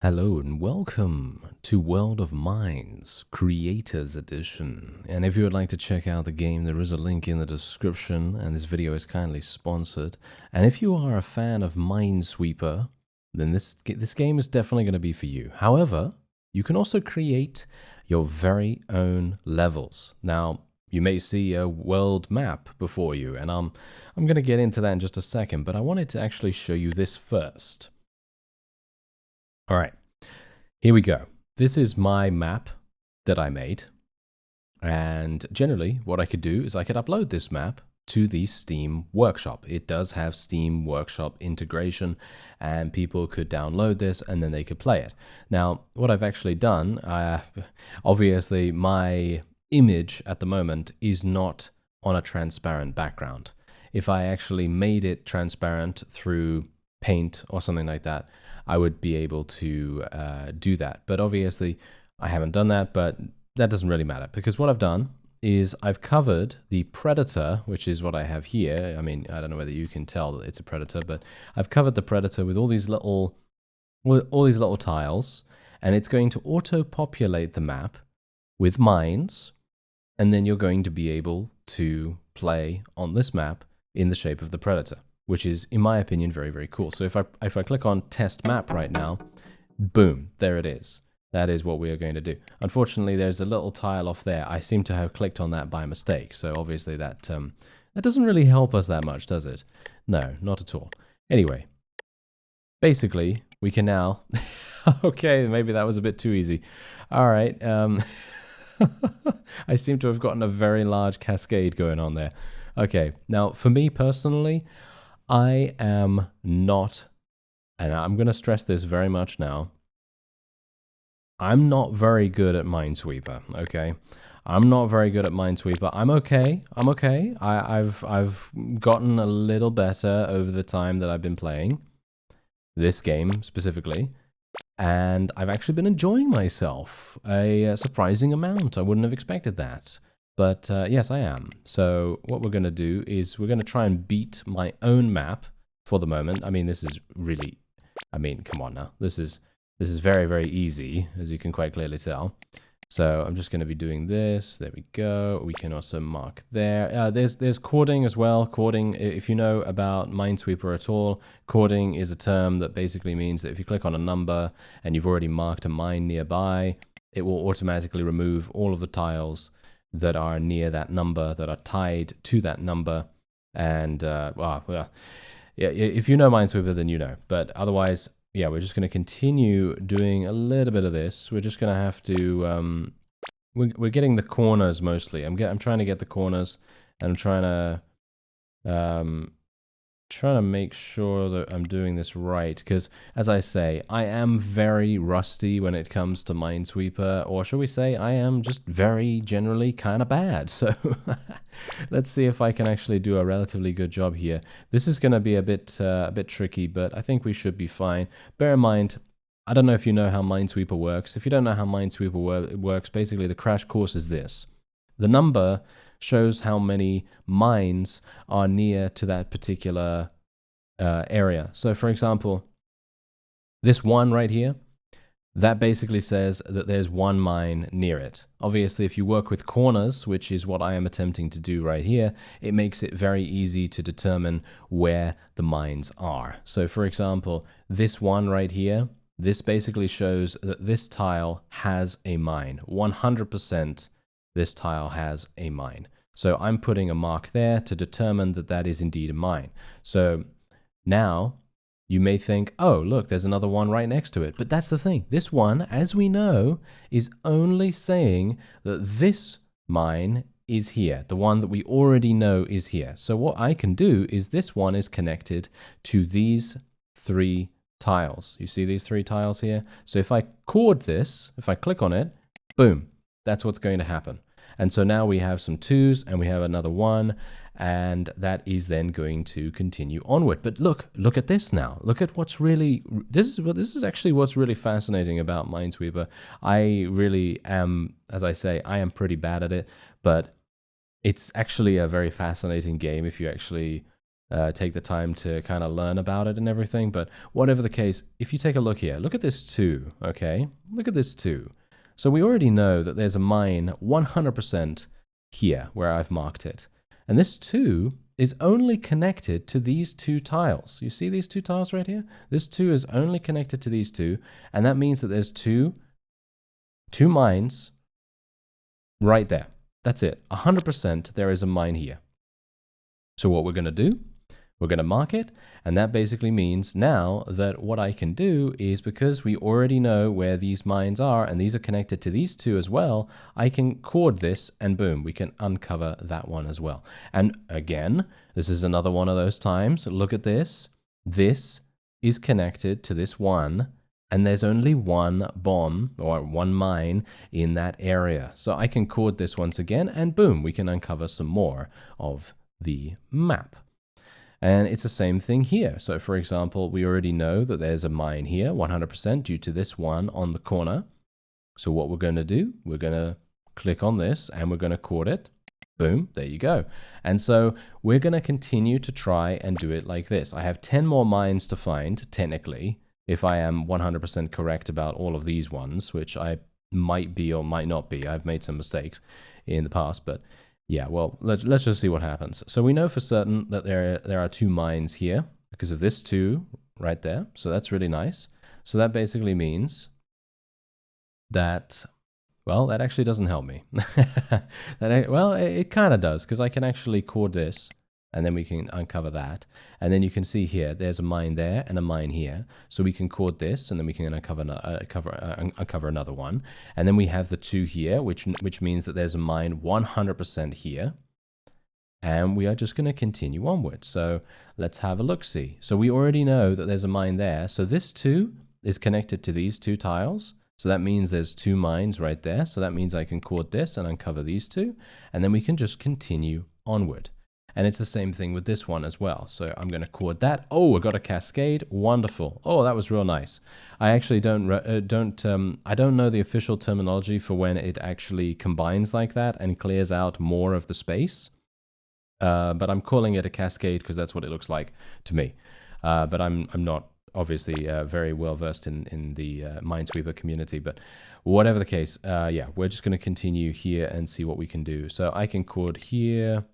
Hello and welcome to World of Mines Creators Edition. And if you would like to check out the game, there is a link in the description, and this video is kindly sponsored. And if you are a fan of Minesweeper, then this game is definitely going to be for you. However, you can also create your very own levels. Now, you may see a world map before you, and I'm going to get into that in just a second, but I wanted to actually show you this first. All right, here we go. This is my map that I made. And generally, what I could do is I could upload this map to the Steam Workshop. It does have Steam Workshop integration, and people could download this and then they could play it. Now, what I've actually done, obviously my image at the moment is not on a transparent background. If I actually made it transparent through Paint or something like that, I would be able to do that. But obviously, I haven't done that, but that doesn't really matter, because what I've done is I've covered the predator, which is what I have here. I mean, I don't know whether you can tell that it's a predator, but I've covered the predator with all these little tiles, and it's going to auto-populate the map with mines, and then you're going to be able to play on this map in the shape of the predator, which is, in my opinion, very, very cool. So if I click on test map right now, boom, there it is. That is what we are going to do. Unfortunately, there's a little tile off there. I seem to have clicked on that by mistake. So obviously that doesn't really help us that much, does it? No, not at all. Anyway, basically, we can now... Okay, maybe that was a bit too easy. All right. I seem to have gotten a very large cascade going on there. Okay, now for me personally, I am not, and I'm going to stress this very much now, I'm not very good at Minesweeper, okay? I'm not very good at Minesweeper. I'm okay. I've gotten a little better over the time that I've been playing this game specifically, and I've actually been enjoying myself a surprising amount. I wouldn't have expected that. But yes, I am. So what we're going to do is we're going to try and beat my own map for the moment. I mean, this is really, I mean, come on now. This is very, very easy, as you can quite clearly tell. So I'm just going to be doing this. There we go. We can also mark there. There's chording as well. Chording, if you know about Minesweeper at all, chording is a term that basically means that if you click on a number and you've already marked a mine nearby, it will automatically remove all of the tiles that are near that number, that are tied to that number. And, well, yeah, if you know Minesweeper, then you know. But otherwise, yeah, we're just going to continue doing a little bit of this. We're just going to have to, we're getting the corners mostly. I'm trying to get the corners, and I'm trying to make sure that I'm doing this right, because as I say, I am very rusty when it comes to Minesweeper, or shall we say I am just very generally kind of bad. So let's see if I can actually do a relatively good job here. This is going to be a bit tricky, but I think we should be fine. Bear in mind, I don't know if you know how Minesweeper works. If you don't know how Minesweeper works, basically the crash course is this. The number shows how many mines are near to that particular area. So for example, this one right here, that basically says that there's one mine near it. Obviously, if you work with corners, which is what I am attempting to do right here, it makes it very easy to determine where the mines are. So for example, this one right here, this basically shows that this tile has a mine. 100% this tile has a mine. So I'm putting a mark there to determine that that is indeed a mine. So now you may think, oh, look, there's another one right next to it. But that's the thing. This one, as we know, is only saying that this mine is here. The one that we already know is here. So what I can do is this one is connected to these three tiles. You see these three tiles here? So if I chord this, if I click on it, boom, that's what's going to happen. And so now we have some twos and we have another one, and that is then going to continue onward. But look at this now. Look at what's really, this is actually what's really fascinating about Minesweeper. I really am, as I say, I am pretty bad at it, but it's actually a very fascinating game if you actually take the time to kind of learn about it and everything. But whatever the case, if you take a look here, look at this 2, okay? Look at this 2. So we already know that there's a mine 100% here where I've marked it. And this 2 is only connected to these 2 tiles. You see these 2 tiles right here? This 2 is only connected to these 2, and that means that there's two mines right there. That's it. 100% there is a mine here. So what we're going to do, we're going to mark it, and that basically means now that what I can do is, because we already know where these mines are, and these are connected to these 2 as well, I can chord this, and boom, we can uncover that one as well. And again, this is another one of those times. Look at this. This is connected to this one, and there's only one bomb or one mine in that area. So I can chord this once again, and boom, we can uncover some more of the map. And it's the same thing here. So for example, we already know that there's a mine here, 100% due to this one on the corner. So what we're going to do, we're going to click on this and we're going to chord it. Boom, there you go. And so we're going to continue to try and do it like this. I have 10 more mines to find, technically, if I am 100% correct about all of these ones, which I might be or might not be. I've made some mistakes in the past, but yeah, well, let's just see what happens. So we know for certain that there are 2 mines here because of this 2 right there. So that's really nice. So that basically means that, well, that actually doesn't help me. Well, it kind of does, because I can actually chord this, and then we can uncover that. And then you can see here, there's a mine there and a mine here. So we can chord this, and then we can uncover another one. And then we have the 2 here, which means that there's a mine 100% here. And we are just going to continue onward. So let's have a look-see. So we already know that there's a mine there. So this 2 is connected to these 2 tiles. So that means there's 2 mines right there. So that means I can chord this and uncover these 2. And then we can just continue onward. And it's the same thing with this one as well. So I'm going to chord that. Oh, I got a cascade. Wonderful. Oh, that was real nice. I actually don't know the official terminology for when it actually combines like that and clears out more of the space. But I'm calling it a cascade because that's what it looks like to me. But I'm not obviously very well versed in the Minesweeper community. But whatever the case, yeah, we're just going to continue here and see what we can do. So I can chord here.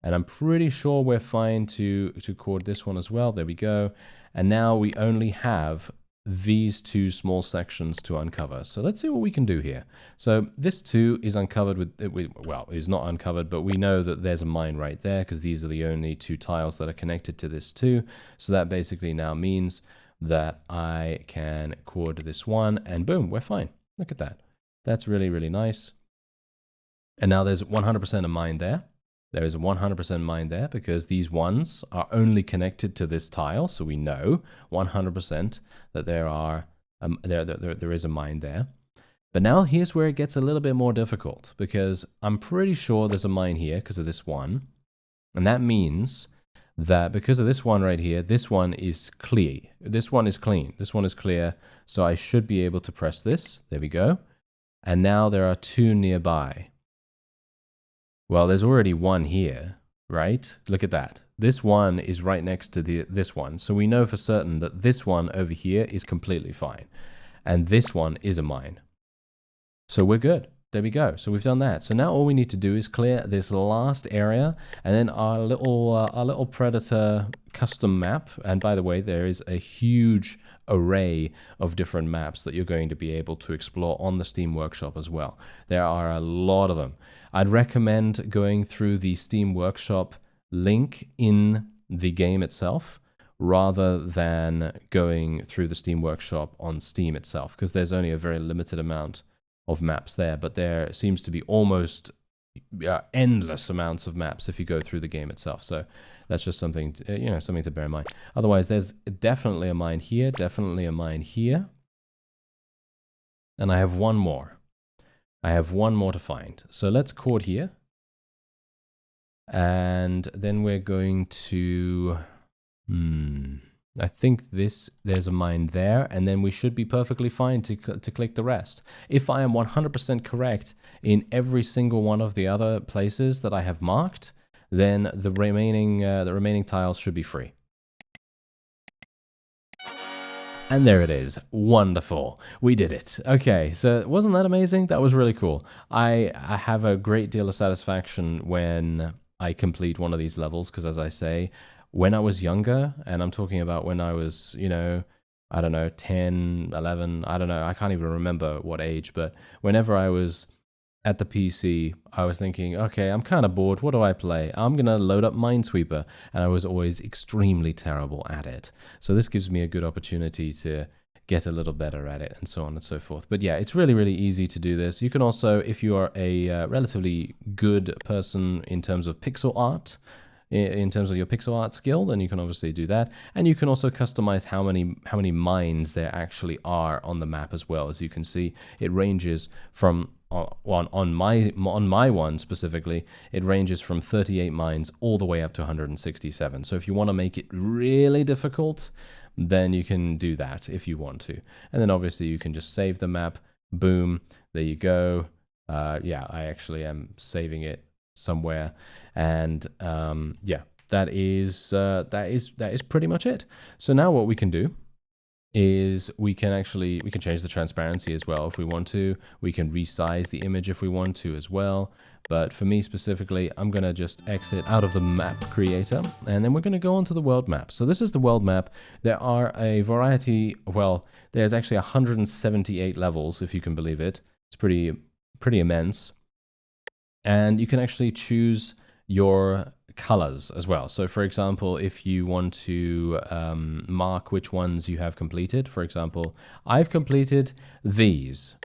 And I'm pretty sure we're fine to chord this one as well. There we go. And now we only have these 2 small sections to uncover. So let's see what we can do here. So this 2 is uncovered well, is not uncovered, but we know that there's a mine right there because these are the only 2 tiles that are connected to this 2. So that basically now means that I can chord this one, and boom, we're fine. Look at that. That's really, really nice. And now there's 100% a mine there. There is a 100% mine there because these ones are only connected to this tile. So we know 100% that there is a mine there. But now here's where it gets a little bit more difficult because I'm pretty sure there's a mine here because of this one. And that means that because of this one right here, this one is clear. This one is clean. This one is clear. So I should be able to press this. There we go. And now there are 2 nearby. Well, there's already 1 here, right? Look at that. This one is right next to this one. So we know for certain that this one over here is completely fine. And this one is a mine. So we're good. There we go. So we've done that. So now all we need to do is clear this last area and then our little Predator custom map. And by the way, there is a huge array of different maps that you're going to be able to explore on the Steam Workshop as well. There are a lot of them. I'd recommend going through the Steam Workshop link in the game itself rather than going through the Steam Workshop on Steam itself, because there's only a very limited amount of maps there, but there seems to be almost endless amounts of maps if you go through the game itself. So that's just something to, something to bear in mind. Otherwise, there's definitely a mine here, definitely a mine here, and I have one more. I have one more to find. So let's chord here, and then we're going to. I think there's a mine there, and then we should be perfectly fine to click the rest. If I am 100% correct in every single one of the other places that I have marked, then the remaining tiles should be free. And there it is. Wonderful. We did it. Okay, so wasn't that amazing? That was really cool. I have a great deal of satisfaction when I complete one of these levels, because as I say, when I was younger, and I'm talking about when I was, you know, I don't know, 10, 11, I don't know, I can't even remember what age, but whenever I was at the PC, I was thinking, okay, I'm kind of bored. What do I play? I'm going to load up Minesweeper. And I was always extremely terrible at it. So this gives me a good opportunity to get a little better at it and so on and so forth. But yeah, it's really, really easy to do this. You can also, if you are a relatively good person in terms of pixel art, in terms of your pixel art skill, then you can obviously do that. And you can also customize how many mines there actually are on the map as well. As you can see, it ranges from on my one specifically, it ranges from 38 mines all the way up to 167. So if you want to make it really difficult, then you can do that if you want to. And then obviously you can just save the map. Boom, there you go. Yeah, I actually am saving it somewhere, and yeah, that is pretty much it. So now what we can do is we can change the transparency as well if we want to. We can resize the image if we want to as well. But for me specifically, I'm going to just exit out of the map creator, and then we're going to go onto the world map. So this is the world map. There are a variety, well, there's actually 178 levels, if you can believe it. It's pretty immense. And you can actually choose your colors as well. So for example, if you want to mark which ones you have completed, for example, I've completed these.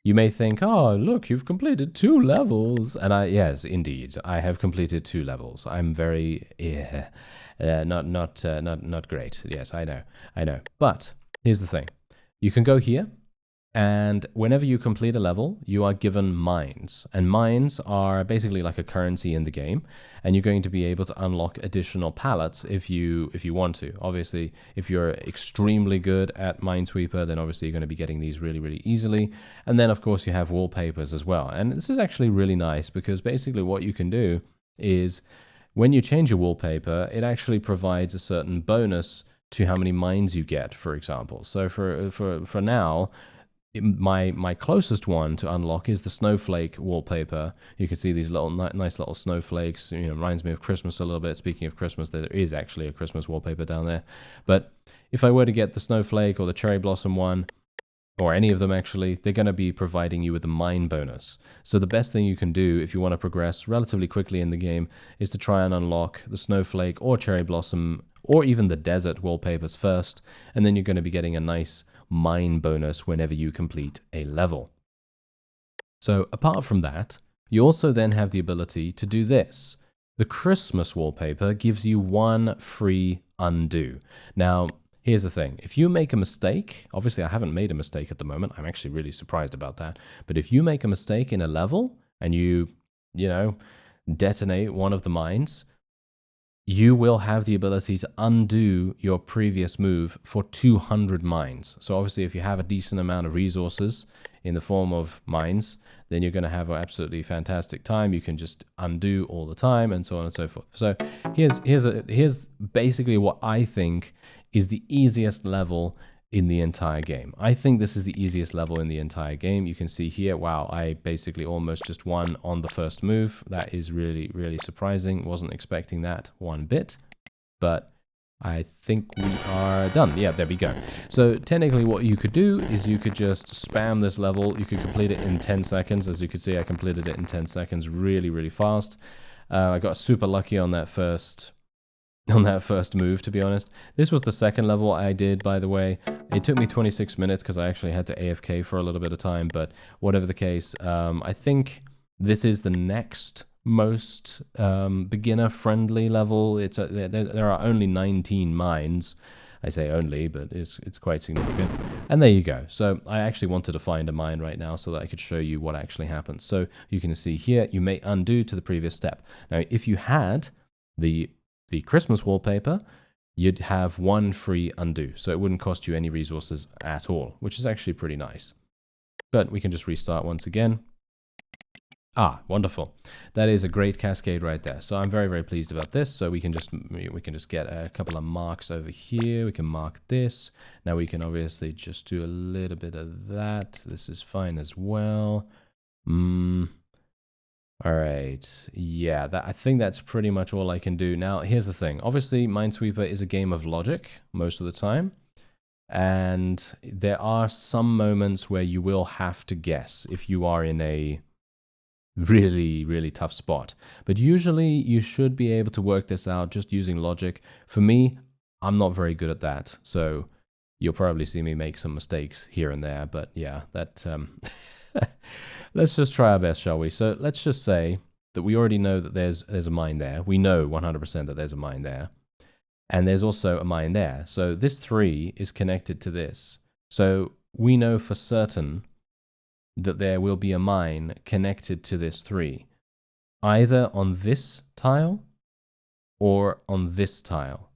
You may think, oh, look, you've completed 2 levels. And yes, indeed, I have completed 2 levels. I'm very, not great. Yes, I know. But here's the thing. You can go here, and whenever you complete a level, you are given mines. And mines are basically like a currency in the game, and you're going to be able to unlock additional pallets if you want to. Obviously, if you're extremely good at Minesweeper, then obviously you're going to be getting these really, really easily. And then, of course, you have wallpapers as well. And this is actually really nice, because basically what you can do is when you change your wallpaper, it actually provides a certain bonus to how many mines you get, for example. So for now, my closest one to unlock is the snowflake wallpaper. You can see these little nice little snowflakes. You know, reminds me of Christmas a little bit. Speaking of Christmas, there is actually a Christmas wallpaper down there. But if I were to get the snowflake or the cherry blossom one, or any of them actually, they're going to be providing you with a mine bonus. So the best thing you can do if you want to progress relatively quickly in the game is to try and unlock the snowflake or cherry blossom or even the desert wallpapers first, and then you're going to be getting a nice mine bonus whenever you complete a level. So apart from that, you also then have the ability to do this. The Christmas wallpaper gives you 1 free undo. Now, here's the thing. If you make a mistake, obviously I haven't made a mistake at the moment. I'm actually really surprised about that. But if you make a mistake in a level and you know, detonate one of the mines, you will have the ability to undo your previous move for 200 mines. So obviously, if you have a decent amount of resources in the form of mines, then you're going to have an absolutely fantastic time. You can just undo all the time and so on and so forth. So here's basically what I think is the easiest level in the entire game. I think this is the easiest level in the entire game. You can see here, wow, I basically almost just won on the first move. That is really, really surprising. Wasn't expecting that one bit, but I think we are done. Yeah, there we go. So technically what you could do is you could just spam this level. You could complete it in 10 seconds. As you can see, I completed it in 10 seconds really, really fast. I got super lucky on that first move, to be honest. This was the second level I did, by the way. It took me 26 minutes because I actually had to AFK for a little bit of time, but whatever the case, I think this is the next most beginner-friendly level. There are only 19 mines. I say only, but it's quite significant. And there you go. So I actually wanted to find a mine right now so that I could show you what actually happens. So you can see here, you may undo to the previous step. Now, if you had the Christmas wallpaper, you'd have 1 free undo. So it wouldn't cost you any resources at all, which is actually pretty nice. But we can just restart once again. Ah, wonderful. That is a great cascade right there. So I'm very, very pleased about this. So we can just get a couple of marks over here. We can mark this. Now we can obviously just do a little bit of that. This is fine as well. All right. Yeah, I think that's pretty much all I can do. Now, here's the thing. Obviously, Minesweeper is a game of logic most of the time. And there are some moments where you will have to guess if you are in a really, really tough spot. But usually you should be able to work this out just using logic. For me, I'm not very good at that. So you'll probably see me make some mistakes here and there. But yeah, that let's just try our best, shall we? So let's just say that we already know that there's a mine there. We know 100% that there's a mine there. And there's also a mine there. So this 3 is connected to this. So we know for certain that there will be a mine connected to this 3, either on this tile or on this tile.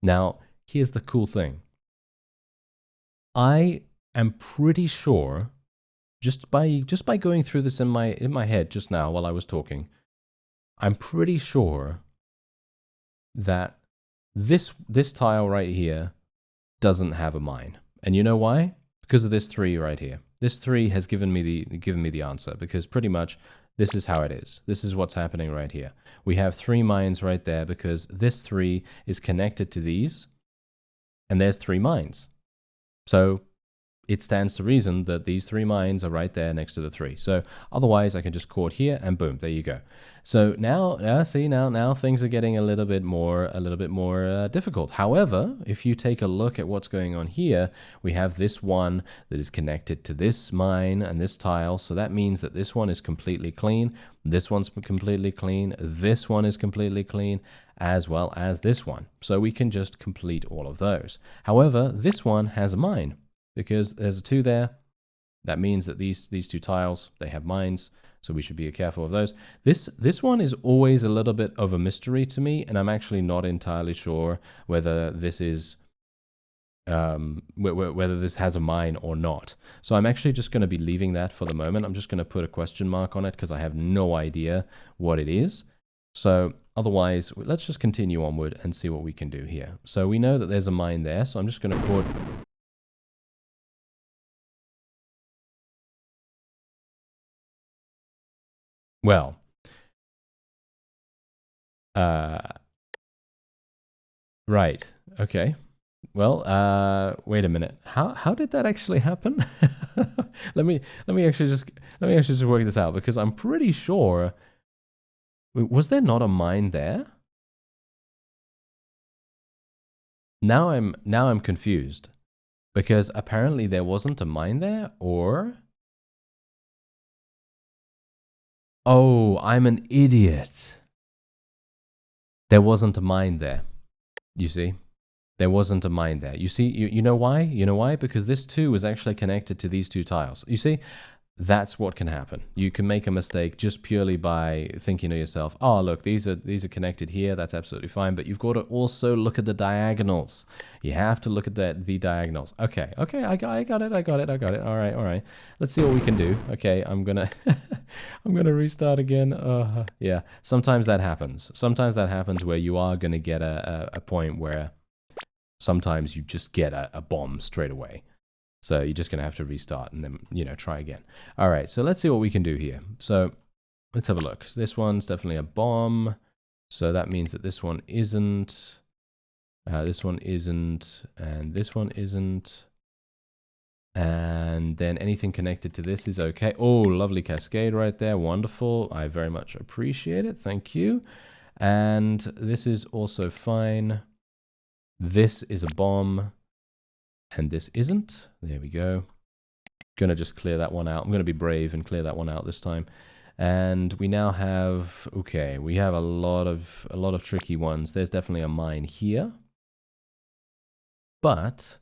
Now, here's the cool thing. I am pretty sure, just by going through this in my head just now while I was talking, I'm pretty sure that this tile right here doesn't have a mine. And you know why? Because of this 3 right here. This 3 has given me the answer, because pretty much this is how it is. This is what's happening right here. We have 3 mines right there because this 3 is connected to these, and there's 3 mines. So it stands to reason that these 3 mines are right there next to the 3. So otherwise I can just chord here and boom, there you go. So now see, now things are getting a little bit more difficult. However, if you take a look at what's going on here, we have this one that is connected to this mine and this tile. So that means that this one is completely clean. This one's completely clean. This one is completely clean, as well as this one. So we can just complete all of those. However, this one has a mine, because there's a 2 there. That means that these 2 tiles, they have mines, so we should be careful of those. This one is always a little bit of a mystery to me, and I'm actually not entirely sure whether this is whether this has a mine or not. So I'm actually just going to be leaving that for the moment. I'm just going to put a question mark on it because I have no idea what it is. So otherwise, let's just continue onward and see what we can do here. So we know that there's a mine there, so I'm just going to put... Well, right, okay. Well, wait a minute. How did that actually happen? let me actually just work this out, because I'm pretty sure... Was there not a mine there? Now I'm confused, because apparently there wasn't a mine there, or... Oh, I'm an idiot. There wasn't a mine there. You see? There wasn't a mine there. You see, you know why? You know why? Because this 2 was actually connected to these 2 tiles. You see? That's what can happen. You can make a mistake just purely by thinking to yourself, oh, look, these are connected here. That's absolutely fine. But you've got to also look at the diagonals. You have to look at the diagonals. Okay, I got it. All right. Let's see what we can do. Okay, I'm gonna restart again. Yeah, sometimes that happens. Sometimes that happens where you are gonna get a point where sometimes you just get a bomb straight away. So you're just going to have to restart and then, try again. All right, so let's see what we can do here. So let's have a look. So this one's definitely a bomb. So that means that this one isn't, this one isn't, and this one isn't. And then anything connected to this is okay. Oh, lovely cascade right there. Wonderful. I very much appreciate it. Thank you. And this is also fine. This is a bomb. And this isn't. There we go. Gonna just clear that one out. I'm gonna be brave and clear that one out this time. And we now have, okay, we have a lot of tricky ones. There's definitely a mine here. But,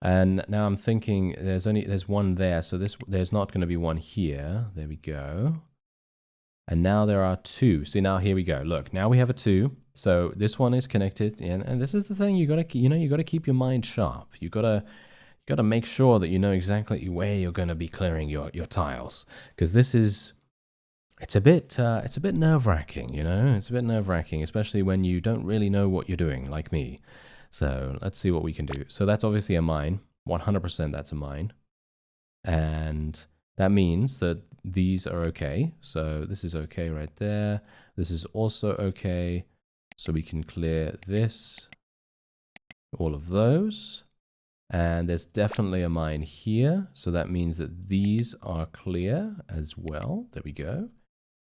and now I'm thinking there's one there, so there's not gonna be one here. There we go. And now there are 2. See, now here we go. Look, now we have a 2. So this one is connected, and this is the thing, you gotta keep your mind sharp. You gotta got to make sure that you know exactly where you're going to be clearing your tiles, because this is, it's a bit nerve-wracking, you know? It's a bit nerve-wracking, especially when you don't really know what you're doing, like me. So let's see what we can do. So that's obviously a mine. 100% that's a mine. And that means that these are okay. So this is okay right there. This is also okay. So we can clear this, all of those. And there's definitely a mine here. So that means that these are clear as well. There we go.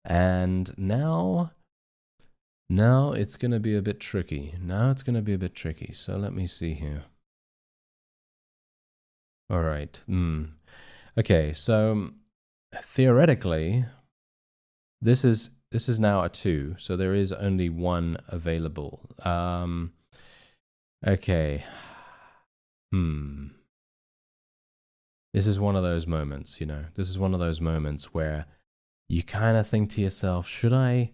And now it's going to be a bit tricky. So let me see here. All right. Okay, so theoretically, this is now a 2, so there is only 1 available. Okay. This is one of those moments, you know. This is one of those moments where you kind of think to yourself, should I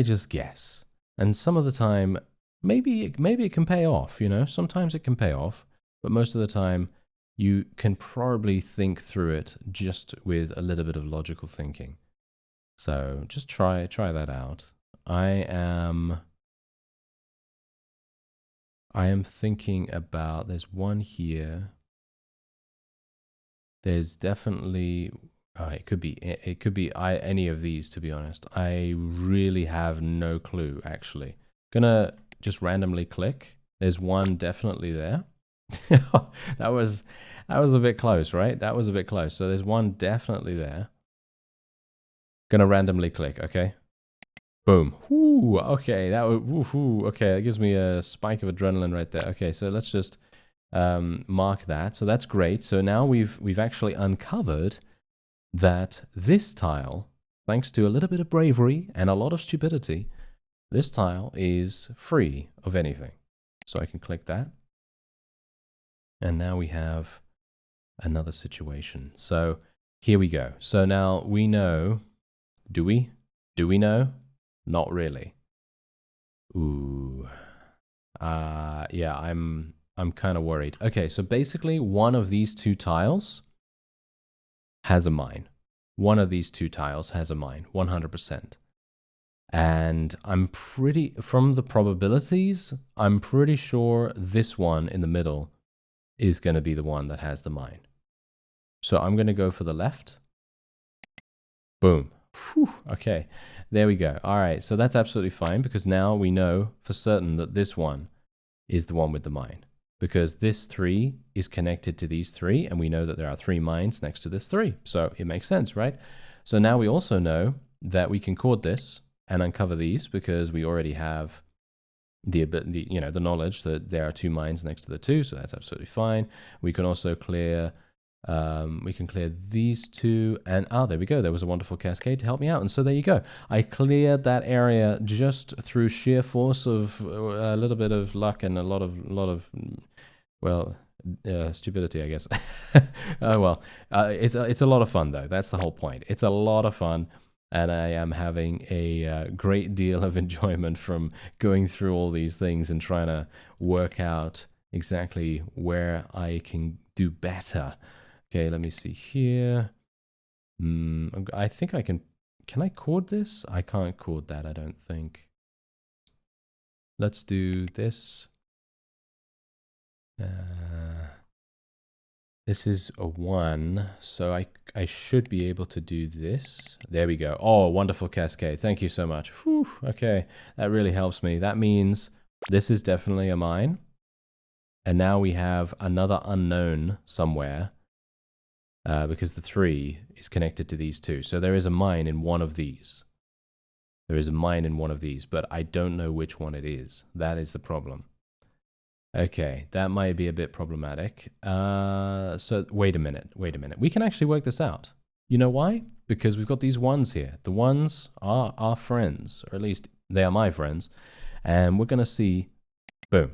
just guess? And some of the time, maybe it can pay off, you know. Sometimes it can pay off, but most of the time, you can probably think through it just with a little bit of logical thinking. So just try that out. I am thinking about, there's one here. There's definitely, it could be any of these, to be honest. I really have no clue, actually. Gonna just randomly click. There's one definitely there. That was a bit close, right? That was a bit close. So there's one definitely there. Gonna randomly click, okay? Boom. Ooh, okay, okay, that gives me a spike of adrenaline right there. Okay, so let's just mark that. So that's great. So now we've actually uncovered that this tile, thanks to a little bit of bravery and a lot of stupidity, this tile is free of anything. So I can click that. And now we have another situation. So here we go. So now we know, do we? Do we know? Not really. Ooh. Yeah, I'm kind of worried. Okay, so basically one of these 2 tiles has a mine. One of these 2 tiles has a mine, 100%. And from the probabilities, I'm pretty sure this one in the middle is going to be the one that has the mine. So I'm going to go for the left. Boom. Whew, okay, there we go. All right, so that's absolutely fine, because now we know for certain that this one is the one with the mine, because this 3 is connected to these 3, and we know that there are 3 mines next to this 3. So it makes sense, right? So now we also know that we can chord this and uncover these, because we already have the knowledge that there are 2 mines next to the 2, so that's absolutely fine. We can also clear these 2, and there we go. There was a wonderful cascade to help me out, and so there you go. I cleared that area just through sheer force of a little bit of luck and a lot of stupidity, I guess. It's a lot of fun though. That's the whole point. It's a lot of fun. And I am having a great deal of enjoyment from going through all these things and trying to work out exactly where I can do better. Okay, let me see here. I think I can I chord this? I can't chord that, I don't think. Let's do this. This is a 1, so I should be able to do this. There we go. Oh, wonderful cascade. Thank you so much. Whew, okay, that really helps me. That means this is definitely a mine. And now we have another unknown somewhere, because the 3 is connected to these 2. So there is a mine in one of these. There is a mine in one of these, but I don't know which one it is. That is the problem. Okay, that might be a bit problematic. So wait a minute. We can actually work this out. You know why? Because we've got these 1s here. The 1s are our friends, or at least they are my friends. And we're going to see, boom.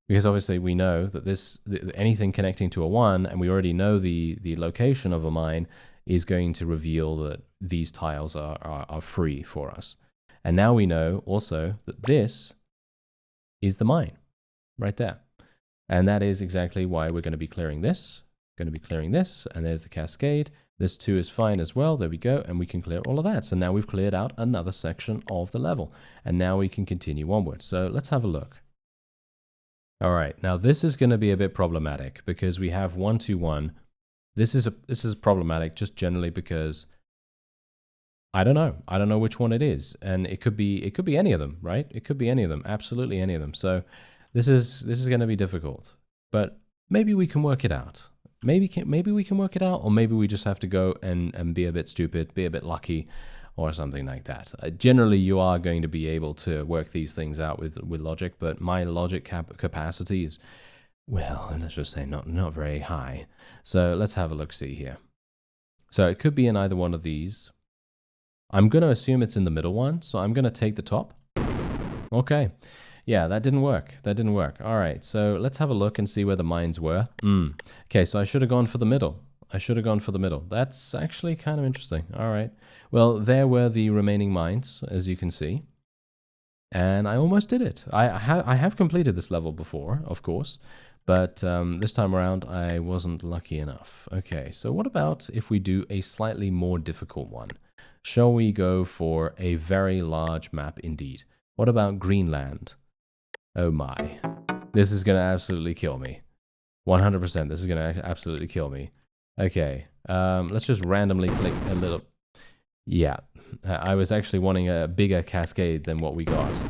Because obviously we know that anything connecting to a 1, and we already know the location of a mine, is going to reveal that these tiles are free for us. And now we know also that this is the mine. Right there. And that is exactly why we're going to be clearing this. Going to be clearing this, and there's the cascade. This too is fine as well. There we go, and we can clear all of that. So now we've cleared out another section of the level, and now we can continue onward. So let's have a look. All right, now this is going to be a bit problematic because we have 1, 2, 1. This is problematic just generally because I don't know. I don't know which one it is, and it could be any of them, right? It could be any of them, absolutely any of them. So this is going to be difficult, but maybe we can work it out. Maybe we can work it out, or maybe we just have to go and be a bit stupid, be a bit lucky, or something like that. Generally, you are going to be able to work these things out with logic, but my logic capacity is, well, let's just say not very high. So let's have a look-see here. So it could be in either one of these. I'm going to assume it's in the middle one, so I'm going to take the top. Okay. Yeah, that didn't work. That didn't work. All right, so let's have a look and see where the mines were. Okay, so I should have gone for the middle. I should have gone for the middle. That's actually kind of interesting. All right. Well, there were the remaining mines, as you can see. And I almost did it. I have completed this level before, of course. But this time around, I wasn't lucky enough. Okay, so what about if we do a slightly more difficult one? Shall we go for a very large map indeed? What about Greenland? Oh my. This is going to absolutely kill me. 100%. This is going to absolutely kill me. Okay. Let's just randomly click a little. Yeah. I was actually wanting a bigger cascade than what we got.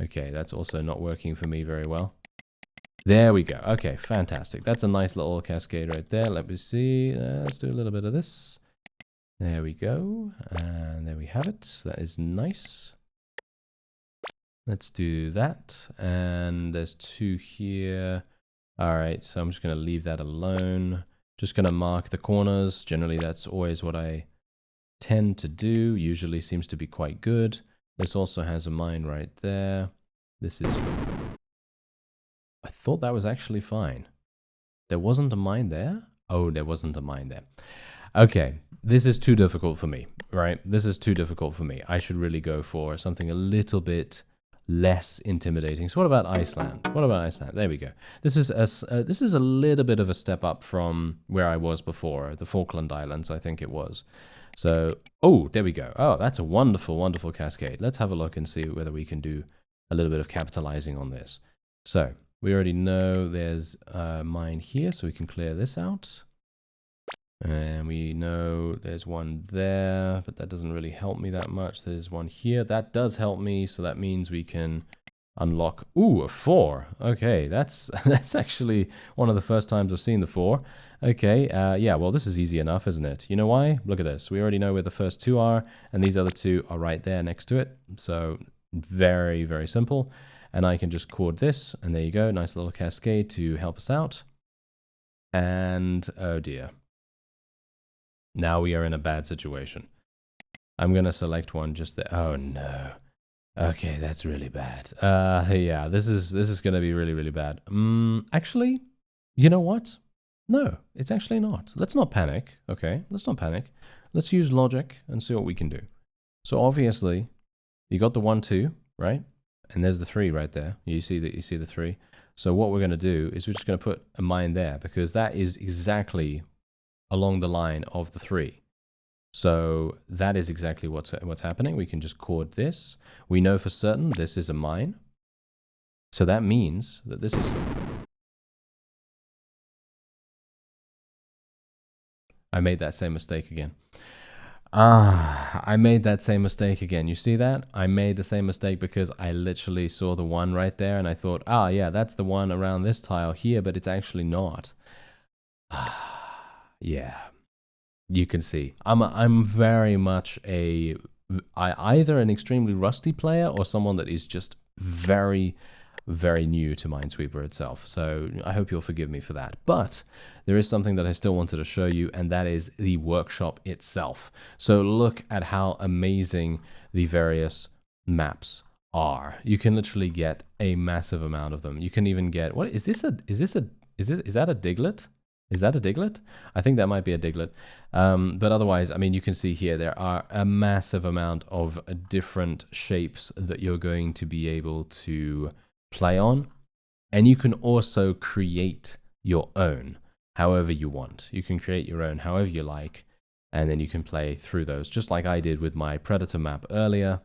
Okay. That's also not working for me very well. There we go. Okay. Fantastic. That's a nice little cascade right there. Let me see. Let's do a little bit of this. There we go. And there we have it. That is nice. Let's do that. And there's 2 here. All right, so I'm just going to leave that alone. Just going to mark the corners. Generally, that's always what I tend to do. Usually seems to be quite good. This also has a mine right there. This is... I thought that was actually fine. There wasn't a mine there? Oh, there wasn't a mine there. Okay, this is too difficult for me, right? This is too difficult for me. I should really go for something a little bit less intimidating. So what about Iceland? What about Iceland? There we go. This is a little bit of a step up from where I was before, the Falkland Islands, I think it was. So, oh, there we go. Oh, that's a wonderful, wonderful cascade. Let's have a look and see whether we can do a little bit of capitalizing on this. So, we already know there's a mine here, so we can clear this out. And we know there's one there, but that doesn't really help me that much. There's one here. That does help me, so that means we can unlock... Ooh, a 4. Okay, that's actually one of the first times I've seen the 4. Okay, yeah, well, this is easy enough, isn't it? You know why? Look at this. We already know where the first 2 are, and these other 2 are right there next to it. So, very, very simple. And I can just chord this, and there you go. Nice little cascade to help us out. And, oh dear. Now we are in a bad situation. I'm going to select one just there. Oh, no. Okay, that's really bad. Yeah, this is going to be really, really bad. Actually, you know what? No, it's actually not. Let's not panic, okay? Let's not panic. Let's use logic and see what we can do. So obviously, you got the 1, 2, right? And there's the 3 right there. You see the 3. So what we're going to do is we're just going to put a mine there because that is exactly along the line of the 3. So that is exactly what's happening. We can just chord this. We know for certain this is a mine. So that means that this is... I made that same mistake again. I made that same mistake again. You see that? I made the same mistake because I literally saw the 1 right there and I thought, yeah, that's the one around this tile here, but it's actually not. Yeah, you can see. I'm very much either an extremely rusty player or someone that is just very, very new to Minesweeper itself. So I hope you'll forgive me for that. But there is something that I still wanted to show you, and that is the workshop itself. So look at how amazing the various maps are. You can literally get a massive amount of them. You can even get, what is this? Is that a diglet? Is that a diglet? I think that might be a diglet. But otherwise, I mean, you can see here, there are a massive amount of different shapes that you're going to be able to play on. And you can also create your own however you want. You can create your own however you like, and then you can play through those, just like I did with my Predator map earlier.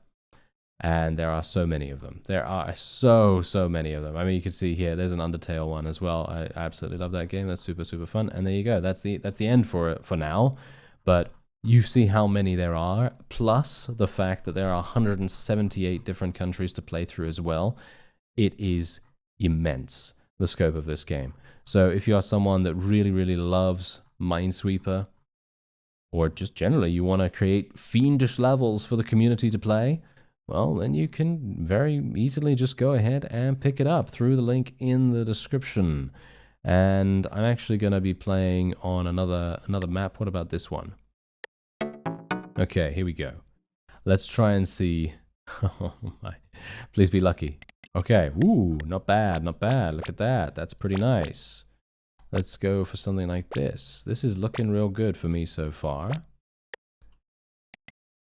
And there are so many of them. There are so many of them. I mean, you can see here, there's an Undertale one as well. I absolutely love that game. That's super fun. And there you go. That's the end for it for now. But you see how many there are, plus the fact that there are 178 different countries to play through as well. It is immense, the scope of this game. So if you are someone that really loves Minesweeper, or just generally you want to create fiendish levels for the community to play, well, then you can very easily just go ahead and pick it up through the link in the description. And I'm actually going to be playing on another map. What about this one? Okay, here we go. Let's try and see. Oh my. Please be lucky. Okay, ooh, not bad, not bad. Look at that. That's pretty nice. Let's go for something like this. This is looking real good for me so far.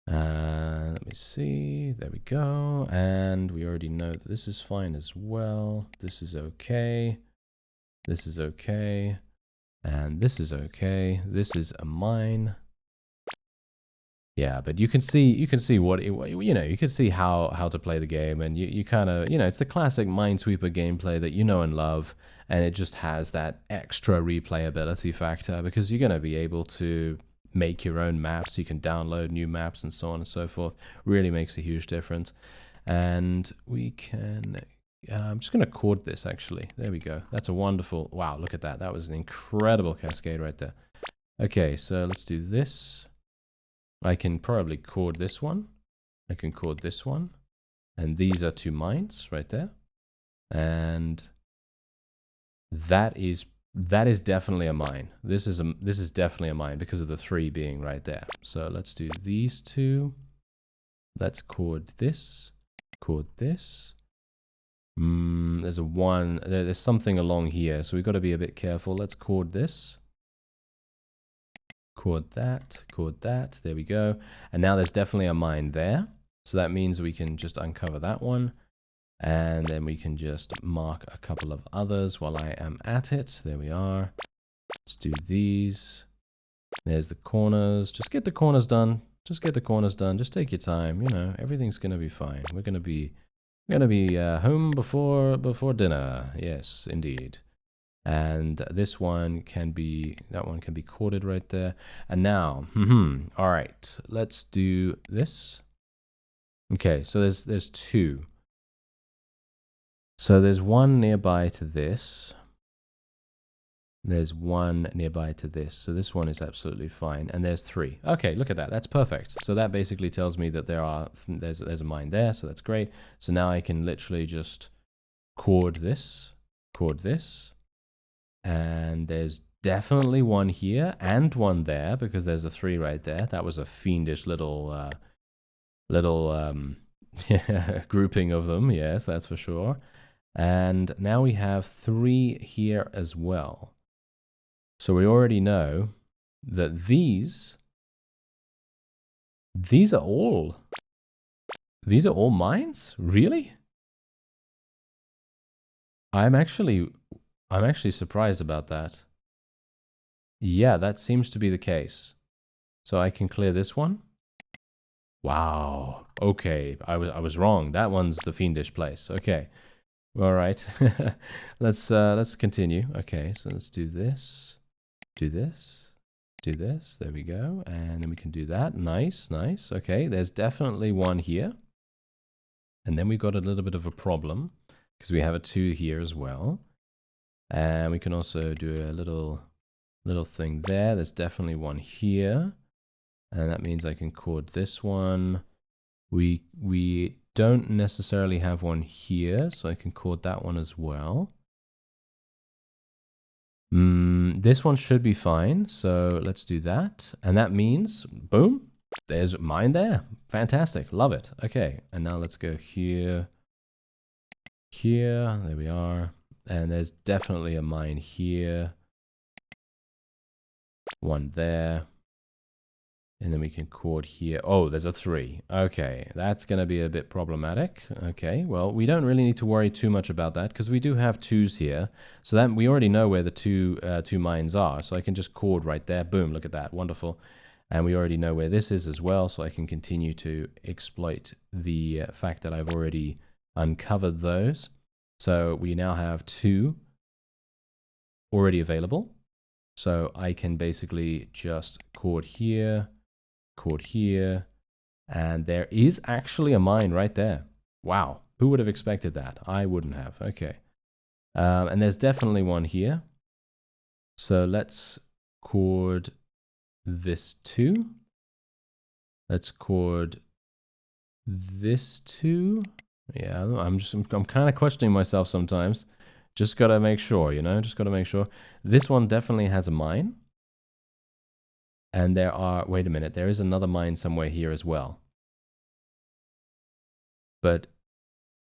Let me see. There we go. And we already know that this is fine as well. This is okay. This is okay. And this is okay. This is a mine. Yeah, but you can see what you know, you can see how to play the game, and you kind of, you know, it's the classic Minesweeper gameplay that you know and love, and it just has that extra replayability factor because you're going to be able to make your own maps. You can download new maps and so on and so forth. Really makes a huge difference. And we can I'm just going to chord this actually. There we go. That's a wonderful, wow, look at that. That was an incredible cascade right there. Okay, so let's do this. I can probably chord this one. I can chord this one. And these are two mines right there. And that is definitely a mine. This is definitely a mine because of the 3 being right there. So let's do these two. Let's chord this. Chord this. There's a 1. There's something along here, so we've got to be a bit careful. Let's chord this. Chord that, chord that, there we go. And now there's definitely a mine there. So that means we can just uncover that one. And then we can just mark a couple of others while I am at it. There we are. Let's do these. There's the corners. Just get the corners done. Just get the corners done. Just take your time. You know, everything's going to be fine. We're going to be home before dinner. Yes, indeed. And this one can be, that one can be chorded right there. And now, all right, let's do this. Okay, so there's 2. So there's one nearby to this. There's one nearby to this. So this one is absolutely fine. And there's 3. Okay, look at that. That's perfect. So that basically tells me that there's a mine there. So that's great. So now I can literally just chord this. And there's definitely one here and one there because there's a 3 right there. That was a fiendish little grouping of them. Yes, that's for sure. And now we have 3 here as well. So we already know that these are all mines? Really? I'm actually surprised about that. Yeah, that seems to be the case. So I can clear this one. Wow. Okay, I was wrong. That one's the fiendish place. Okay. All right. Let's continue. Okay, so let's do this. Do this. Do this. There we go. And then we can do that. Nice, nice. Okay, there's definitely one here. And then we've got a little bit of a problem because we have a 2 here as well. And we can also do a little thing there. There's definitely one here. And that means I can chord this one. We don't necessarily have one here, so I can chord that one as well. This one should be fine, so let's do that. And that means, boom, there's mine there. Fantastic, love it. Okay, and now let's go here. Here, there we are. And there's definitely a mine here. One there. And then we can chord here. Oh, there's a 3. Okay, that's going to be a bit problematic. Okay, well, we don't really need to worry too much about that because we do have 2s here. So that we already know where the two mines are. So I can just chord right there. Boom, look at that. Wonderful. And we already know where this is as well. So I can continue to exploit the fact that I've already uncovered those. So we now have 2 already available. So I can basically just chord here, and there is actually a mine right there. Wow, who would have expected that? I wouldn't have. Okay, and there's definitely one here. So let's chord this 2. Let's chord this 2. Yeah, I'm kind of questioning myself sometimes. Just gotta make sure, you know. Just gotta make sure. This one definitely has a mine. And there are, wait a minute, there is another mine somewhere here as well. But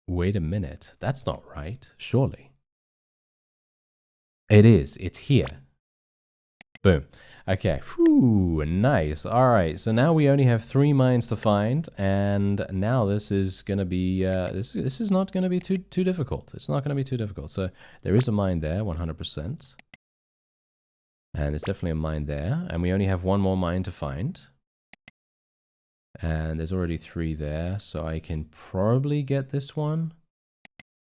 wait a minute, that's not right, surely. It is, it's here. Boom. Okay, whew, nice. All right, so now we only have 3 mines to find, and now this is going to be, this is not going to be too difficult. It's not going to be too difficult. So there is a mine there, 100%. And there's definitely a mine there. And we only have 1 more mine to find. And there's already 3 there. So I can probably get this one.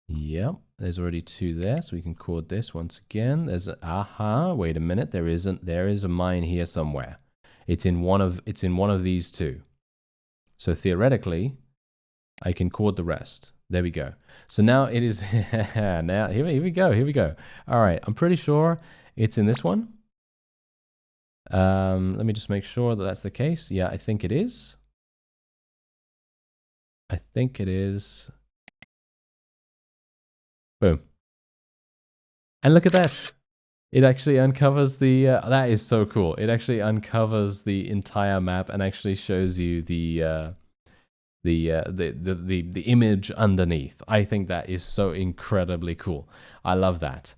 Yep. There's already 2 there. So we can chord this once again. There's a, aha, wait a minute. There is a mine here somewhere. It's in one of these 2. So theoretically, I can chord the rest. There we go. So now it is, now here we go. All right. I'm pretty sure it's in this one. Let me just make sure that that's the case. Yeah, I think it is. I think it is. Boom. And look at that. It actually uncovers the, that is so cool. It actually uncovers the entire map and actually shows you the image underneath. I think that is so incredibly cool. I love that.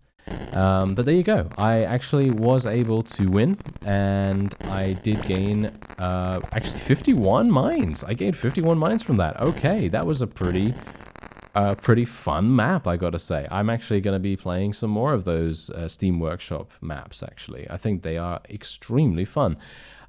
But there you go. I actually was able to win, and I did gain actually 51 mines. I gained 51 mines from that. Okay, that was a pretty fun map, I gotta say. I'm actually going to be playing some more of those Steam Workshop maps, actually. I think they are extremely fun.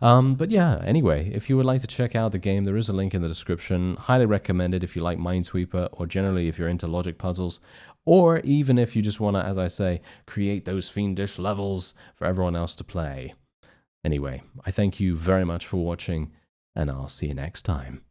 But yeah, anyway, if you would like to check out the game, there is a link in the description. Highly recommend it if you like Minesweeper, or generally if you're into logic puzzles, or even if you just want to, as I say, create those fiendish levels for everyone else to play. Anyway, I thank you very much for watching, and I'll see you next time.